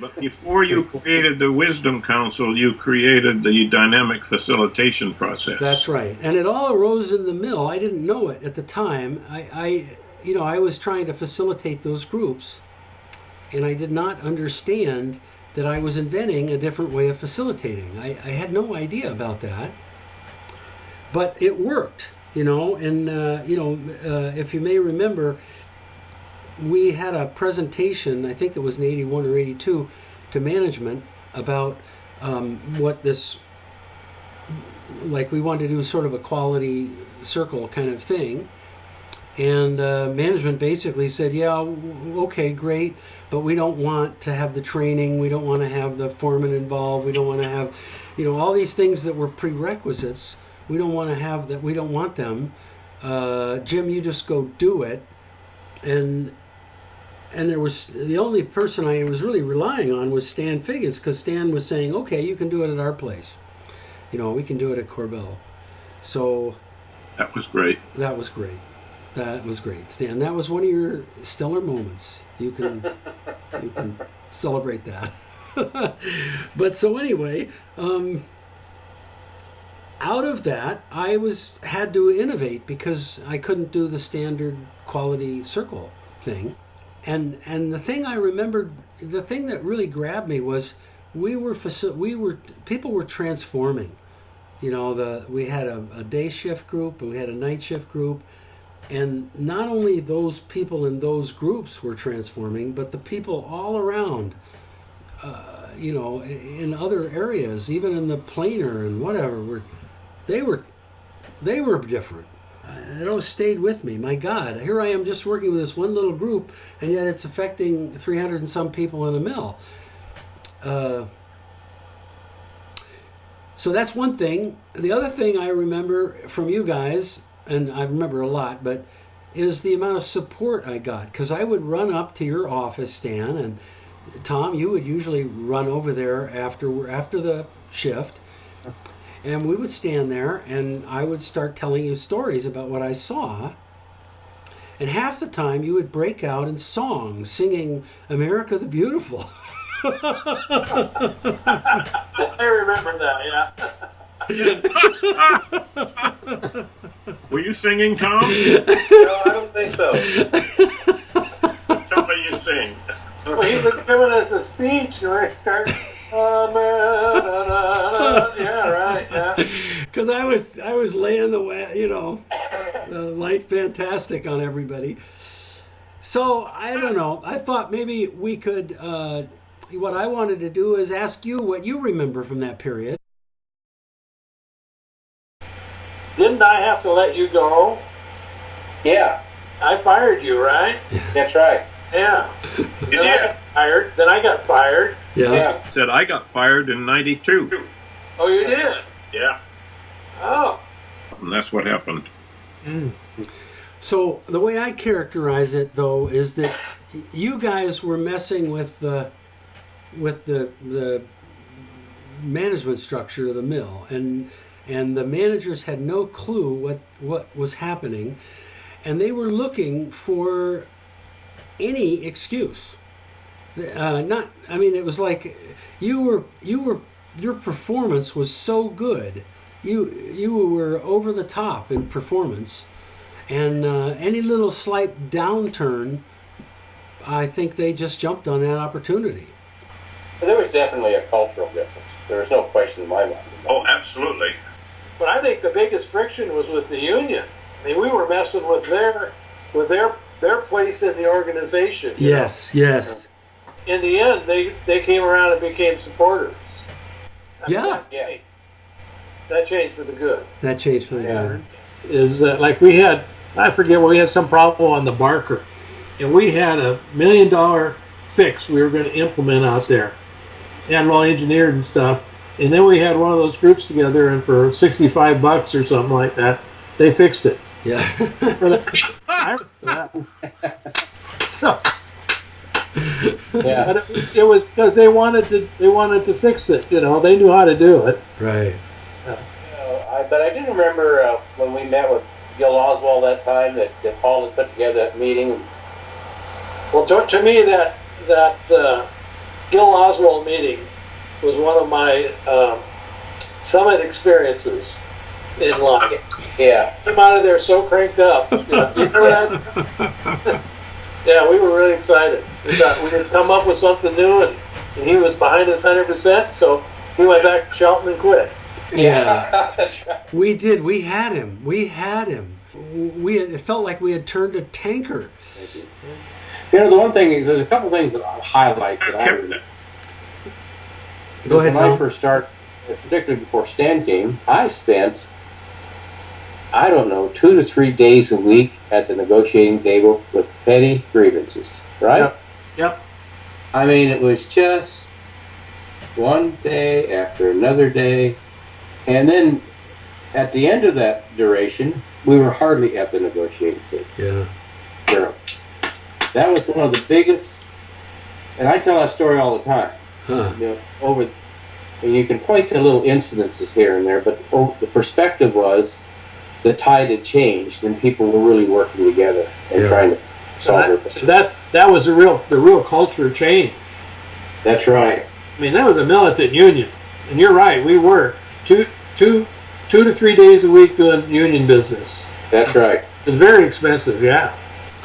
But before you created the Wisdom Council, you created the Dynamic Facilitation process. That's right. And it all arose in the mill. I didn't know it at the time. I was trying to facilitate those groups, and I did not understand that I was inventing a different way of facilitating. I had no idea about that. But it worked, and, if you may remember, we had a presentation, I think it was in 81 or 82, to management about what this, like we wanted to do sort of a quality circle kind of thing. And management basically said, yeah, okay, great, but we don't want to have the training, we don't want to have the foreman involved, we don't want to have, all these things that were prerequisites, we don't want to have that, we don't want them. Jim, you just go do it. And there was, the only person I was really relying on was Stan Figgins, because Stan was saying, okay, you can do it at our place. We can do it at Korbel. So that was great. That was great. Stan. That was one of your stellar moments. You can celebrate that. But so anyway, out of that, I had to innovate because I couldn't do the standard quality circle thing. And the thing I remembered, the thing that really grabbed me was people were transforming. We had a day shift group and we had a night shift group. And not only those people in those groups were transforming, but the people all around, in other areas, even in the planer and whatever, they were different. It always stayed with me. My God, here I am just working with this one little group, and yet it's affecting 300 and some people in a mill. So that's one thing. The other thing I remember from you guys, and I remember a lot, but is the amount of support I got. Because I would run up to your office, Stan, and Tom, you would usually run over there after the shift, and we would stand there, and I would start telling you stories about what I saw. And half the time, you would break out in songs, singing "America the Beautiful." I remember that, yeah. Were you singing, Tom? No, I don't think so. Tell me you sing. Well, he was giving us a speech, and I started. Yeah, right. Yeah. Because I was laying the light fantastic on everybody. So I don't know. I thought maybe we could. What I wanted to do is ask you what you remember from that period. Didn't I have to let you go? Yeah. I fired you, right? That's right. Yeah. Then I got fired. Yeah. Said I got fired in 92. Oh, you did? Yeah. Oh. And that's what happened. So the way I characterize it, though, is that you guys were messing with the management structure of the mill, and the managers had no clue what was happening, and they were looking for any excuse. It was like your performance was so good, you were over the top in performance, and any little slight downturn, I think they just jumped on that opportunity. But there was definitely a cultural difference. There was no question in my mind. Oh, absolutely. But I think the biggest friction was with the union. I mean, we were messing with their place in the organization. Yes. In the end, they came around and became supporters. Yeah. That changed for the good. Is that like we had some problem on the Barker, and we had $1 million fix we were going to implement out there. Had it all engineered and stuff. And then we had one of those groups together, and for $65 or something like that, they fixed it. Yeah. So, yeah. But it was because they wanted to fix it. They knew how to do it. Right. But I do remember when we met with Gil Oswald that time that Paul had put together that meeting. Well, to me that Gil Oswald meeting was one of my summit experiences in life. Yeah. Came out of there so cranked up. You remember that? Yeah, we were really excited. We thought we had come up with something new, and he was behind us 100%. So he went back to Shelton and quit. Yeah. That's right. We did. We had him. It felt like we had turned a tanker. You know, the one thing is, there's a couple things that highlights that I remember. Go ahead, When I Tom. first started, particularly before Stan came, I spent, I don't know, 2 to 3 days a week at the negotiating table with petty grievances, right? Yep. I mean, it was just one day after another day. And then at the end of that duration, we were hardly at the negotiating table. Yeah. Zero. That was one of the biggest, and I tell that story all the time. Huh. You know, and you can point to little incidences here and there, but the perspective was the tide had changed and people were really working together and trying to solve it. So that was the real culture change. That's right. I mean, that was a militant union, and you're right. We were two to 3 days a week doing union business. That's right. It's very expensive, yeah.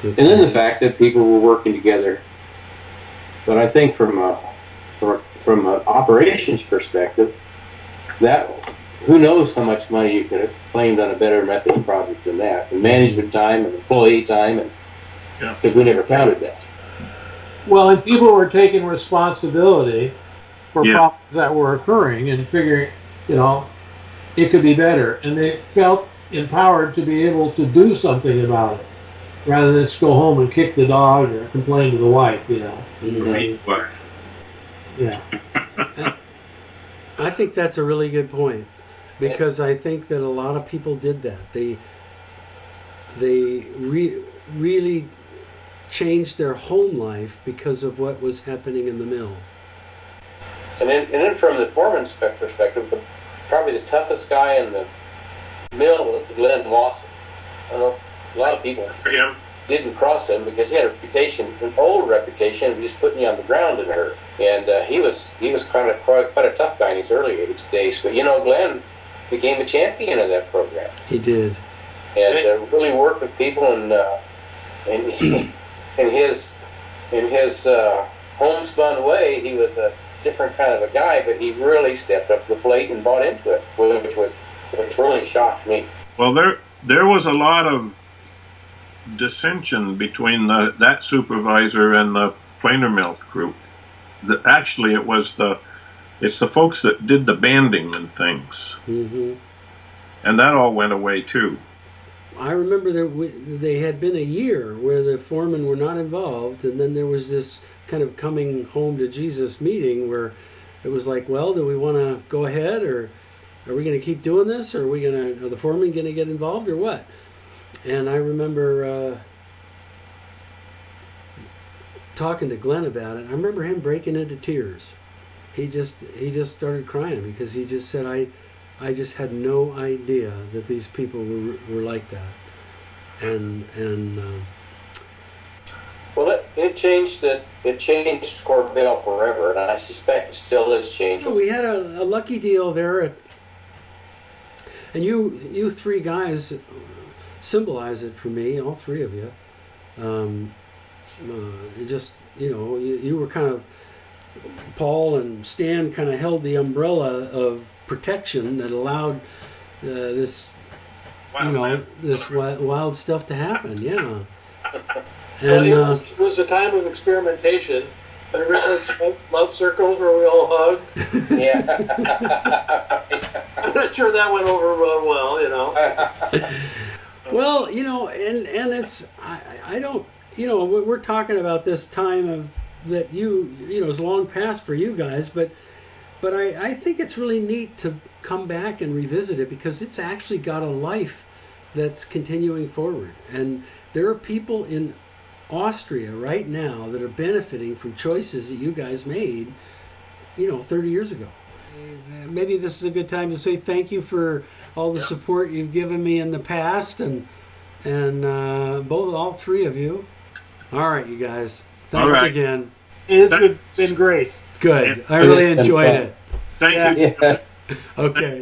And then the fact that people were working together. But I think from an operations perspective, that who knows how much money you could have claimed on a better methods project than that, and management time and employee time, and because we never counted that. Well, and people were taking responsibility for problems that were occurring and figuring, it could be better, and they felt empowered to be able to do something about it, rather than just go home and kick the dog or complain to the wife, Mm-hmm. Wife. Yeah. I think that's a really good point, because I think that a lot of people did that. They really changed their home life because of what was happening in the mill. And then from the foreman's perspective, probably the toughest guy in the mill was Glenn Wasson. I don't know, a lot of people For him. didn't cross him because he had a reputation, an old reputation of just putting you on the ground and hurt. And he was kind of quite a tough guy in his early days. But Glenn became a champion of that program. He did. And really worked with people, and in his homespun way, he was a different kind of a guy, but he really stepped up to the plate and bought into it, which really shocked me. Well, there was a lot of dissension between that supervisor and the planer mill group. Actually, it's the folks that did the banding and things, and that all went away too. I remember they had been a year where the foremen were not involved, and then there was this kind of coming home to Jesus meeting where it was like, well, do we want to go ahead, or are we going to keep doing this, or are the foremen going to get involved, or what? And I remember talking to Glenn about it. I remember him breaking into tears. He just started crying because he just said, I just had no idea that these people were like that. And well, it changed Korbel forever, and I suspect it still is changing. we had a lucky deal there, and you three guys symbolize it for me, all three of you. You were kind of, Paul and Stan kind of held the umbrella of protection that allowed this wild stuff to happen. Yeah. And it was a time of experimentation. I remember love circles where we all hugged. Yeah. I'm not sure that went over well. Well, and it's I don't, we're talking about this time of that is long past for you guys, but I think it's really neat to come back and revisit it because it's actually got a life that's continuing forward, and there are people in Austria right now that are benefiting from choices that you guys made, 30 years ago. Maybe this is a good time to say thank you for all the support you've given me in the past, and all three of you. All right, you guys. Thanks again. It's been great. Good. I It really has been enjoyed fun. it. Thank you. Yes. Okay.